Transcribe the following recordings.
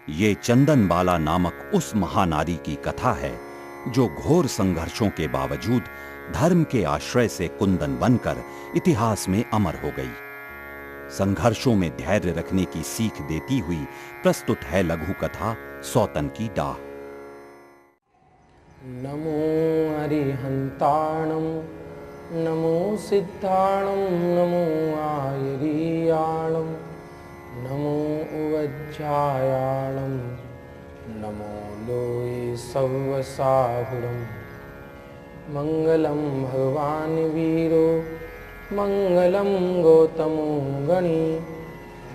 ये चंदनबाला नामक उस महानारी की कथा है जो घोर संघर्षों के बावजूद धर्म के आश्रय से कुंदन बनकर इतिहास में अमर हो गई। संघर्षों में धैर्य रखने की सीख देती हुई प्रस्तुत है लघु कथा सौतन की डाह। नमो अरिहंताणं नमो सिद्धाणं नमो आयरीयाणं नमो उवज्जायाणं नमो लोये सव्वसाहुरं मंगलं भगवान् वीरो मंगलं गौतमो गणी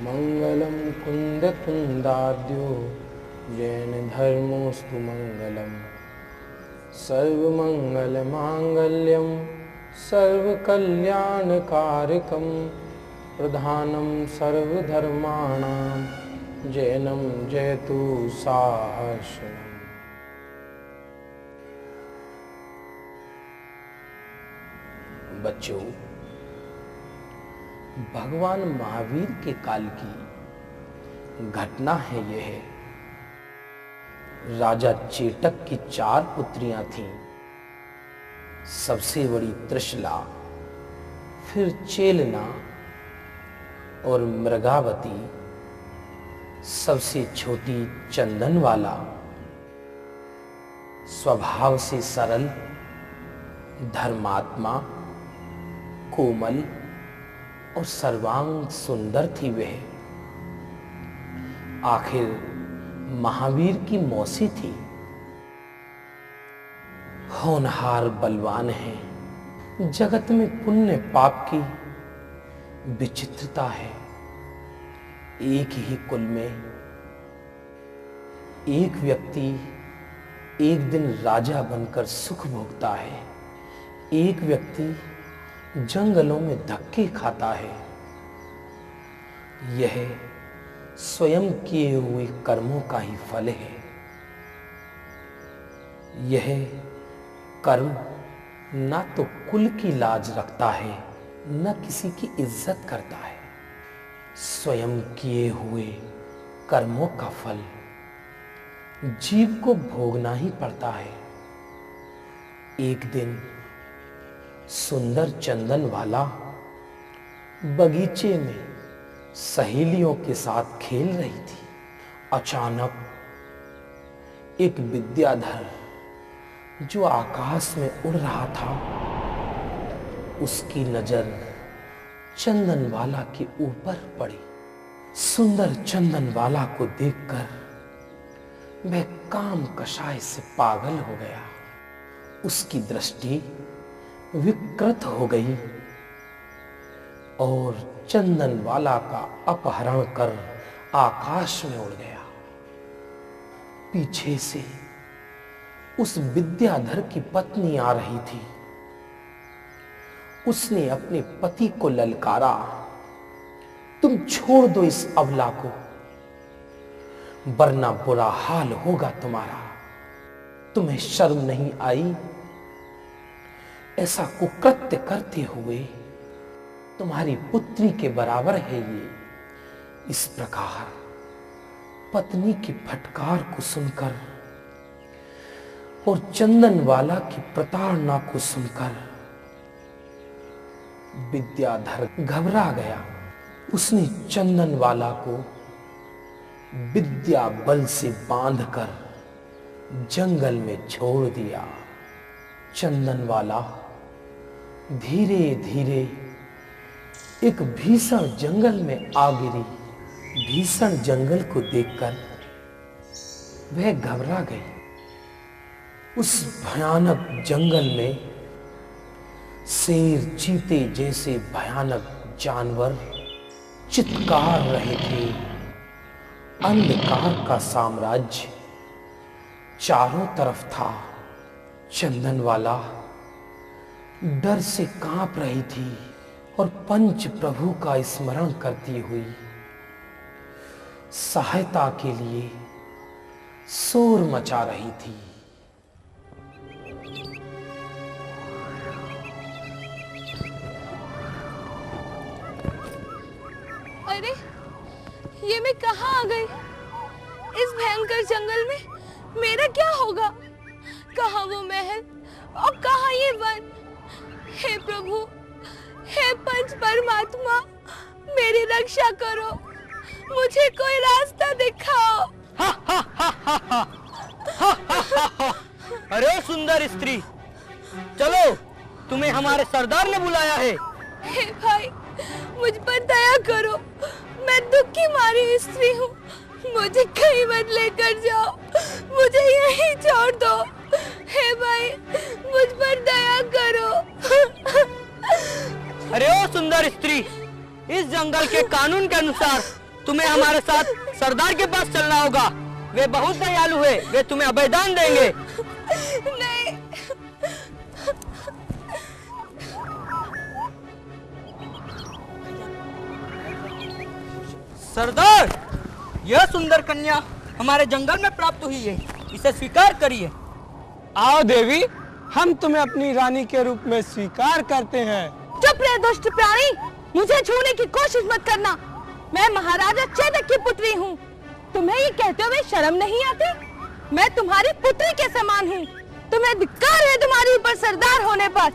मंगलं कुन्दकुन्दाद्यो जैन धर्मोस्तु मंगलम् सर्वमंगलमांगल्यं सर्वकल्याणकारकं प्रधानं सर्वधर्माणां जैनं जयतु साहस्रम्। बच्चों, भगवान महावीर के काल की घटना है यह। राजा चेटक की 4 पुत्रियां थीं। सबसे बड़ी त्रिशला, फिर चेलना और मृगावती, सबसे छोटी चंदनवाला। स्वभाव से सरल, धर्मात्मा, कोमल और सर्वांग सुंदर थी वह। आखिर महावीर की मौसी थी। होनहार बलवान है। जगत में पुण्य पाप की विचित्रता है। एक ही कुल में एक व्यक्ति एक दिन राजा बनकर सुख भोगता है, एक व्यक्ति जंगलों में धक्के खाता है। यह स्वयं किए हुए कर्मों का ही फल है। यह कर्म ना तो कुल की लाज रखता है, न किसी की इज्जत करता है। स्वयं किए हुए कर्मों का फल जीव को भोगना ही पड़ता है। एक दिन सुंदर चंदन वाला बगीचे में सहेलियों के साथ खेल रही थी। अचानक एक विद्याधर जो आकाश में उड़ रहा था, उसकी नजर चंदनवाला के ऊपर पड़ी। सुंदर चंदनवाला को देखकर वह काम कषाय से पागल हो गया। उसकी दृष्टि विकृत हो गई और चंदनवाला का अपहरण कर आकाश में उड़ गया। पीछे से उस विद्याधर की पत्नी आ रही थी। उसने अपने पति को ललकारा, तुम छोड़ दो इस अबला को, वरना बुरा हाल होगा तुम्हारा। तुम्हें शर्म नहीं आई? ऐसा कुकृत्य करते हुए तुम्हारी पुत्री के बराबर है ये। इस प्रकार पत्नी की फटकार को सुनकर और चंदनवाला की प्रताड़ना को सुनकर विद्याधर घबरा गया। उसने चंदनवाला को विद्या बल से बांधकर जंगल में छोड़ दिया। चंदनवाला धीरे धीरे एक भीषण जंगल में आ गिरी। भीषण जंगल को देखकर वह घबरा गई। उस भयानक जंगल में शेर, चीते जैसे भयानक जानवर चित्कार रहे थे। अंधकार का साम्राज्य चारों तरफ था। चंदनवाला डर से कांप रही थी और पंच प्रभु का स्मरण करती हुई सहायता के लिए शोर मचा रही थी। अरे, ये मैं कहाँ आ गई? इस भयंकर जंगल में मेरा क्या होगा? कहाँ वो महल और कहाँ ये वन? हे प्रभु, हे पंच परमात्मा, मेरी रक्षा करो, मुझे कोई रास्ता दिखाओ। अरे सुंदर स्त्री, चलो, तुम्हें हमारे सरदार ने बुलाया है। हे भाई, मुझ पर दया करो, मैं दुखी मारी स्त्री हूँ, मुझे कहीं मत लेकर जाओ, मुझे यहीं छोड़ दो। हे भाई, मुझ पर दया करो। अरे ओ सुंदर स्त्री, इस जंगल के कानून के अनुसार तुम्हें हमारे साथ सरदार के पास चलना होगा। वे बहुत दयालु है, वे तुम्हें अभयदान देंगे। नहीं। सरदार, यह सुंदर कन्या हमारे जंगल में प्राप्त हुई है, इसे स्वीकार करिए। आओ देवी, हम तुम्हें अपनी रानी के रूप में स्वीकार करते हैं। चुप रहे दुष्ट प्राणी, मुझे छूने की कोशिश मत करना। मैं महाराजा चेतक की पुत्री हूँ। तुम्हें ये कहते हुए शर्म नहीं आती? मैं तुम्हारी पुत्री के समान हूँ। तुम्हें धिक्कार है तुम्हारी ऊपर सरदार होने पर।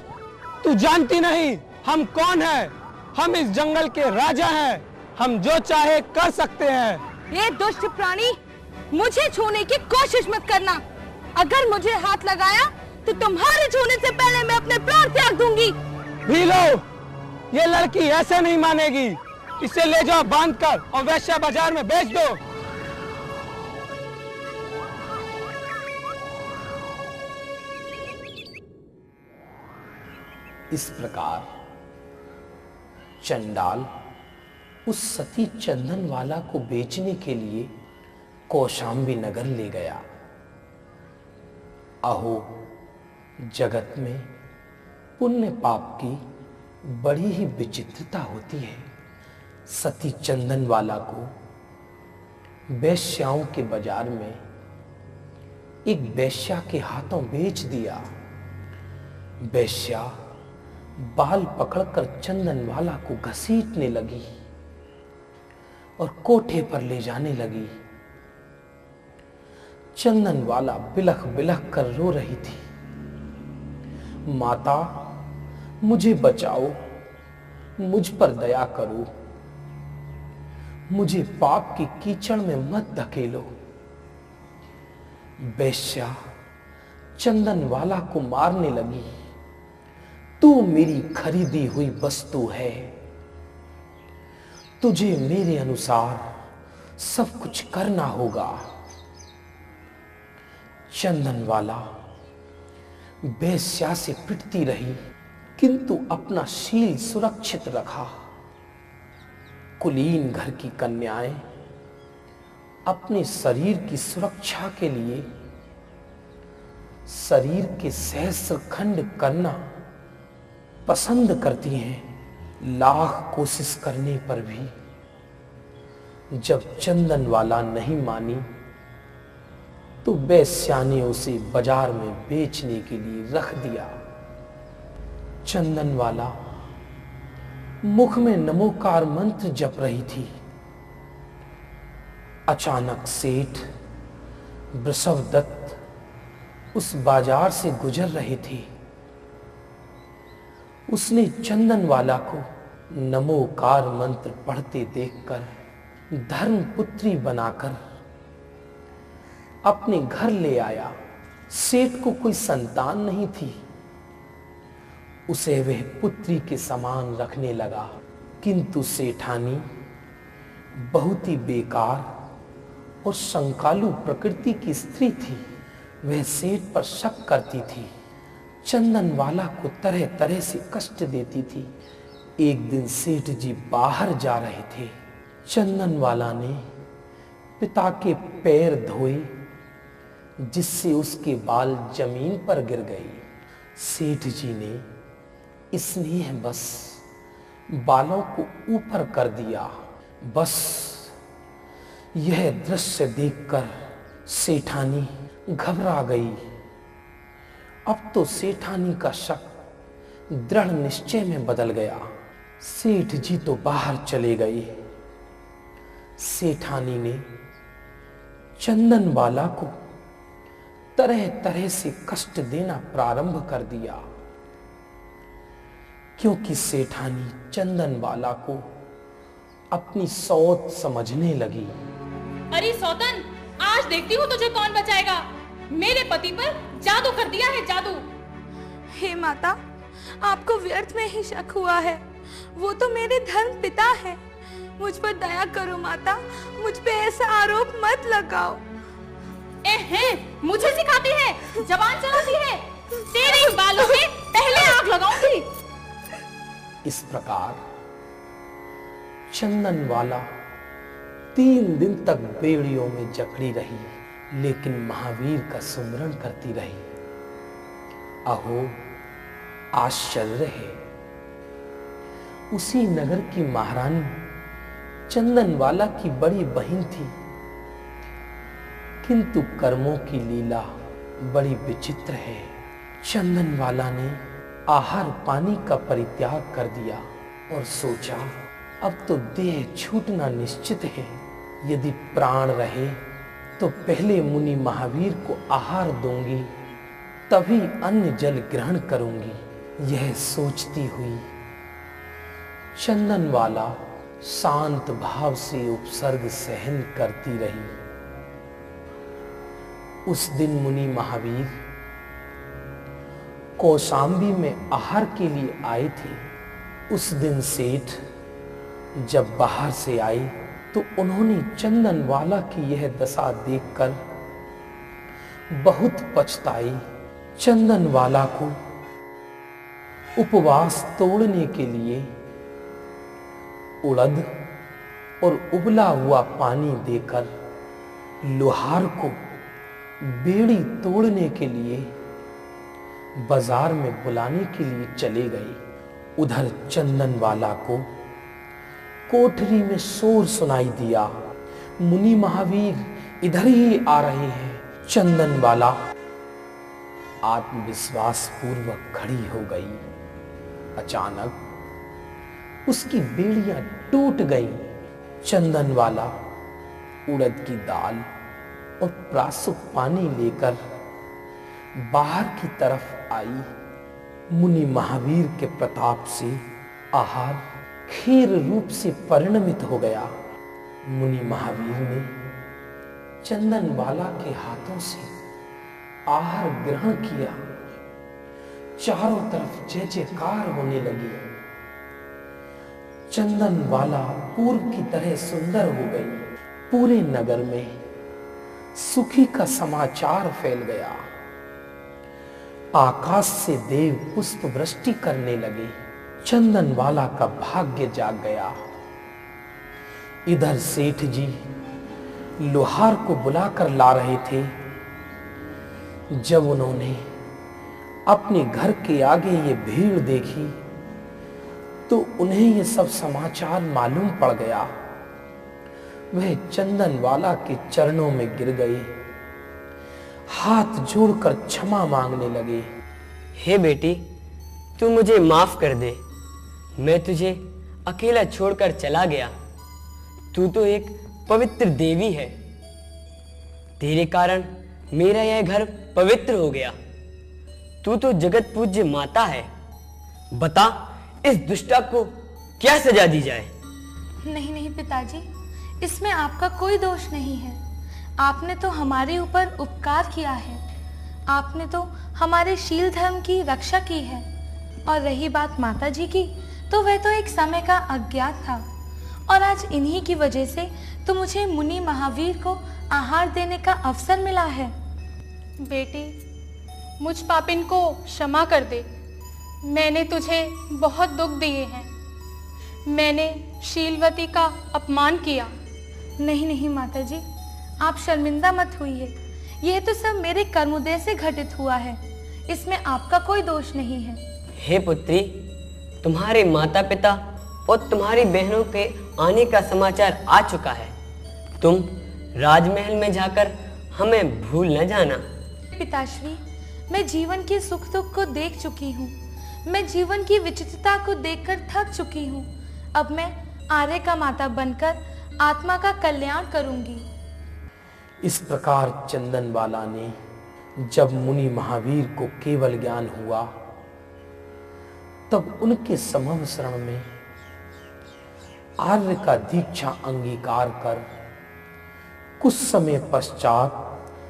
तू जानती नहीं हम कौन हैं? हम इस जंगल के राजा हैं। हम जो चाहे कर सकते हैं। ये दुष्ट प्राणी, मुझे छूने की कोशिश मत करना। अगर मुझे हाथ लगाया तो तुम्हारे छूने से पहले मैं अपने प्राण त्याग दूंगी। भीलो, ये लड़की ऐसे नहीं मानेगी। इसे ले जाओ बांधकर और वैश्या बाजार में बेच दो। इस प्रकार चंडाल उस सती चंदन वाला को बेचने के लिए कौशाम्बी नगर ले गया। अहो, जगत में पुण्य पाप की बड़ी ही विचित्रता होती है। सती चंदन वाला को वेश्याओं के बाजार में एक वेश्या के हाथों बेच दिया। वेश्या बाल पकड़कर चंदन वाला को घसीटने लगी और कोठे पर ले जाने लगी। चंदन वाला बिलख बिलख कर रो रही थी, माता मुझे बचाओ, मुझ पर दया करो, मुझे पाप की कीचड़ में मत धकेलो। वेश्या चंदन वाला को मारने लगी। तू मेरी खरीदी हुई वस्तु है, तुझे मेरे अनुसार सब कुछ करना होगा। चंदन वाला वेश्या से पिटती रही, किंतु अपना शील सुरक्षित रखा। कुलीन घर की कन्याएं अपने शरीर की सुरक्षा के लिए शरीर के सहस्र खंड करना पसंद करती हैं। लाख कोशिश करने पर भी जब चंदन वाला नहीं मानी तो वेश्या ने उसे बाजार में बेचने के लिए रख दिया। चंदन वाला मुख में नमोकार मंत्र जप रही थी। अचानक सेठ वृषभदत्त उस बाजार से गुजर रहे थे। उसने चंदन वाला को नमोकार मंत्र पढ़ते देखकर धर्मपुत्री बनाकर अपने घर ले आया। सेठ को कोई संतान नहीं थी, उसे वह पुत्री के समान रखने लगा। किंतु सेठानी बहुत ही बेकार और शंकालु प्रकृति की स्त्री थी। वह सेठ पर शक करती थी, चंदन वाला को तरह तरह से कष्ट देती थी। एक दिन सेठ जी बाहर जा रहे थे। चंदन वाला ने पिता के पैर धोए, जिससे उसके बाल जमीन पर गिर गए। सेठ जी ने स्नेह बस बालों को ऊपर कर दिया। बस यह दृश्य देखकर सेठानी घबरा गई। अब तो सेठानी का शक दृढ़ निश्चय में बदल गया। सेठ जी तो बाहर चले गए। सेठानी ने चंदनवाला को तरह तरह से कष्ट देना प्रारंभ कर दिया, क्योंकि सेठानी चंदनवाला को अपनी सौत समझने लगी। अरे सौतन, आज देखती हूँ तुझे कौन बचाएगा। मेरे पति पर जादू कर दिया है, जादू। हे माता, आपको व्यर्थ में ही शक हुआ है। वो तो मेरे धर्म पिता है। मुझ पर दया करो माता, मुझ पे ऐसा आरोप मत लगाओ। मुझे सिखाती है, जबान चलाती है। तेरे बालों में पहले आग लगाऊंगी। इस प्रकार चंदनवाला 3 दिन तक बेड़ियों में जकड़ी रही, लेकिन महावीर का सुमरण करती रही। अहो आश्चर्य है, उसी नगर की महारानी चंदनवाला की बड़ी बहन थी, किंतु कर्मों की लीला बड़ी विचित्र है। चंदनवाला ने आहार पानी का परित्याग कर दिया और सोचा, अब तो देह छूटना निश्चित है। यदि प्राण रहे तो पहले मुनि महावीर को आहार दूंगी, तभी अन्न जल ग्रहण करूंगी। यह सोचती हुई चंदनवाला शांत भाव से उपसर्ग सहन करती रही। उस दिन मुनि महावीर कौशाम्बी में आहार के लिए आए थे। उस दिन सेठ जब बाहर से आए तो उन्होंने चंदनवाला की यह दशा देखकर बहुत पछताई। चंदनवाला को उपवास तोड़ने के लिए उड़द और उबला हुआ पानी देकर लोहार को बेड़ी तोड़ने के लिए बाजार में बुलाने के लिए चले गए। उधर चंदनवाला को कोठरी में शोर सुनाई दिया, मुनि महावीर इधर ही आ रहे हैं। चंदनवाला आत्मविश्वास पूर्वक खड़ी हो गई। अचानक उसकी बेड़ियां टूट गईं। चंदनवाला उड़द की दाल और प्रासुक पानी लेकर बाहर की तरफ आई। मुनि महावीर के प्रताप से आहार खीर रूप से परिणमित हो गया। मुनि महावीर ने चंदनवाला के हाथों से आहार ग्रहण किया। चारों तरफ जय जयकार होने लगी। चंदनवाला पूर्व की तरह सुंदर हो गई। पूरे नगर में सुखी का समाचार फैल गया। आकाश से देव पुष्प वृष्टि करने लगे। चंदनवाला का भाग्य जाग गया। इधर सेठ जी लोहार को बुलाकर ला रहे थे। जब उन्होंने अपने घर के आगे ये भीड़ देखी तो उन्हें ये सब समाचार मालूम पड़ गया। वह चंदनवाला के चरणों में गिर गए, हाथ जोड़कर क्षमा मांगने लगे। हे बेटी, तू मुझे माफ कर दे। मैं तुझे अकेला छोड़कर चला गया। तू तो एक पवित्र देवी है। तेरे कारण मेरा यह घर पवित्र हो गया। तू तो जगत पूज्य माता है। बता, इस दुष्टा को क्या सजा दी जाए? नहीं नहीं पिताजी, इसमें आपका कोई दोष नहीं है। आपने तो हमारे ऊपर उपकार किया है। आपने तो हमारे शील धर्म की रक्षा की है। और रही बात माता जी की, तो वह तो एक समय का अज्ञात था, और आज इन्हीं की वजह से तो मुझे मुनि महावीर को आहार देने का अवसर मिला है। बेटी, मुझ पापिन को क्षमा कर दे। मैंने तुझे बहुत दुख दिए हैं। मैंने शीलवती का अपमान किया। नहीं नहीं माता जी, आप शर्मिंदा मत होइए। यह तो सब मेरे कर्मोदय से घटित हुआ है। इसमें आपका कोई दोष नहीं है। हे पुत्री, तुम्हारे माता पिता और तुम्हारी बहनों के आने का समाचार आ चुका है। तुम राजमहल में जाकर हमें भूल न जाना। पिताश्री, मैं जीवन के सुख दुख को देख चुकी हूँ। मैं जीवन की विचित्रता को देखकर थक चुकी हूँ। अब मैं आर्य का माता बनकर आत्मा का कल्याण करूंगी। इस प्रकार चंदनवाला ने जब मुनि महावीर को केवल ज्ञान हुआ, तब उनके समम शरण में आर्य का दीक्षा अंगीकार कर कुछ समय पश्चात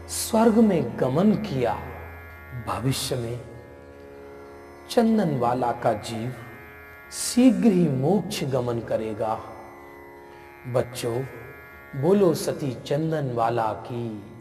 स्वर्ग में गमन किया। भविष्य में चंदनवाला का जीव शीघ्र ही मोक्ष गमन करेगा। बच्चों, बोलो सती चंदनवाला की।